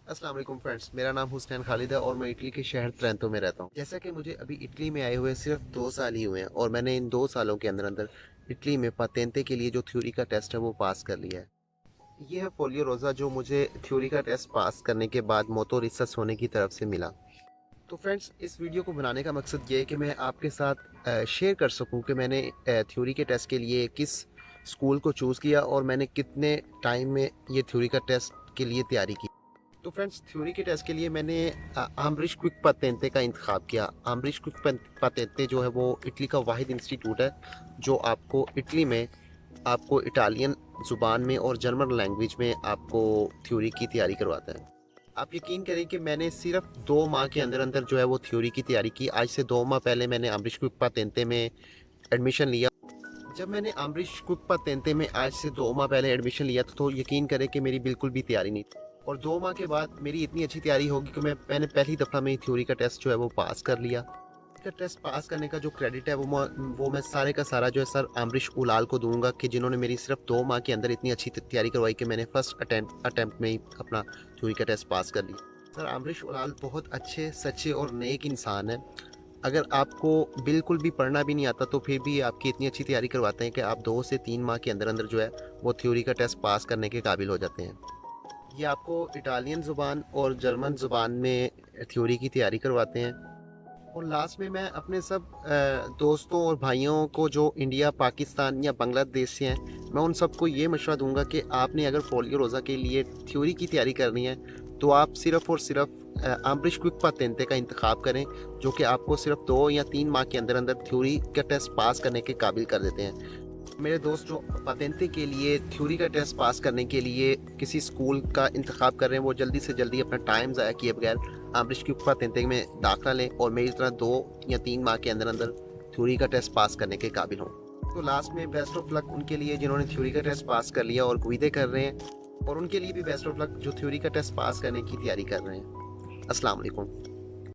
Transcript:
अस्सलाम वालेकुम फ्रेंड्स, मेरा नाम हुसैन खालिद है और मैं इटली के शहर ट्रेंतो में रहता हूँ। जैसा कि मुझे अभी इटली में आए हुए सिर्फ 2 साल ही हुए हैं और मैंने इन 2 सालों के अंदर अंदर इटली में पातेंते के लिए जो थ्योरी का टेस्ट है वो पास कर लिया है। ये है फोलियो रोज़ा जो मुझे थ्योरी का टेस्ट पास करने के बाद मोटो रिसर्च होने की तरफ से मिला। तो फ्रेंड्स, इस वीडियो को बनाने का मकसद ये है कि मैं आपके साथ शेयर कर सकूं कि मैंने थ्योरी के टेस्ट के लिए किस स्कूल को चूज़ किया और मैंने कितने टाइम में ये थ्योरी का टेस्ट के लिए तैयारी की। तो फ्रेंड्स, थ्योरी के टेस्ट के लिए मैंने आम्ब्रिश क्विक पातेंते का इंतखाब किया। आम्ब्रिश क्विक पातेंते जो है वो इटली का वाहिद इंस्टीट्यूट है जो आपको इटली में आपको इटालियन ज़ुबान में और जर्मन लैंग्वेज में आपको थ्योरी की तैयारी करवाता है। आप यकीन करें कि मैंने सिर्फ 2 माह के अंदर अंदर जो है वो थ्योरी की तैयारी की। आज से 2 माह पहले मैंने अम्बरीश क्विक पातेंते में एडमिशन लिया। जब मैंने अम्बरीश क्विक पातेंते में आज से 2 माह पहले एडमिशन लिया तो यकीन करें कि मेरी बिल्कुल भी तैयारी नहीं थी और 2 माह के बाद मेरी इतनी अच्छी तैयारी होगी कि मैंने पहली दफ़ा में थ्योरी का टेस्ट जो है वो पास कर लिया। का टेस्ट पास करने का जो क्रेडिट है वो मैं सारे का सारा जो है सर अम्बरीश उलाल को दूंगा कि जिन्होंने मेरी सिर्फ 2 माह के अंदर इतनी अच्छी तैयारी करवाई कि मैंने फर्स्ट अटेम्प्ट में ही अपना थ्योरी का टेस्ट पास कर लिया। सर अम्बरीश उलाल बहुत अच्छे, सच्चे और नेक इंसान है। अगर आपको बिल्कुल भी पढ़ना भी नहीं आता तो फिर भी आपकी इतनी अच्छी तैयारी करवाते हैं कि आप 2 से 3 माह के अंदर अंदर जो है वो थ्योरी का टेस्ट पास करने के काबिल हो जाते हैं। ये आपको इटालियन ज़ुबान और जर्मन ज़ुबान में थ्योरी की तैयारी करवाते हैं। और लास्ट में मैं अपने सब दोस्तों और भाइयों को जो इंडिया, पाकिस्तान या बांग्लादेश से हैं, मैं उन सबको ये मशवरा दूंगा कि आपने अगर फोलियो रोज़ा के लिए थ्योरी की तैयारी करनी है तो आप सिर्फ़ और सिर्फ अम्बरीश क्विक पातेंते का इंतखाब करें जो कि आपको सिर्फ 2 या 3 माह के अंदर अंदर थ्योरी का टेस्ट पास करने के काबिल कर देते हैं। मेरे दोस्त जो पातेंते के लिए थ्योरी का टेस्ट पास करने के लिए किसी स्कूल का इंतखाब कर रहे हैं वो जल्दी से जल्दी अपना टाइम ज़ाया किए बगैर अम्बरीश क्विक पातेंते में दाखिला लें और मेरी तरह 2 या 3 माह के अंदर अंदर थ्योरी का टेस्ट पास करने के काबिल हों। तो लास्ट में बेस्ट ऑफ लक उनके लिए जिन्होंने थ्योरी का टेस्ट पास कर लिया और गुइदे कर रहे हैं, और उनके लिए भी बेस्ट ऑफ लक जो थ्योरी का टेस्ट पास करने की तैयारी कर रहे हैं। अस्सलाम वालेकुम।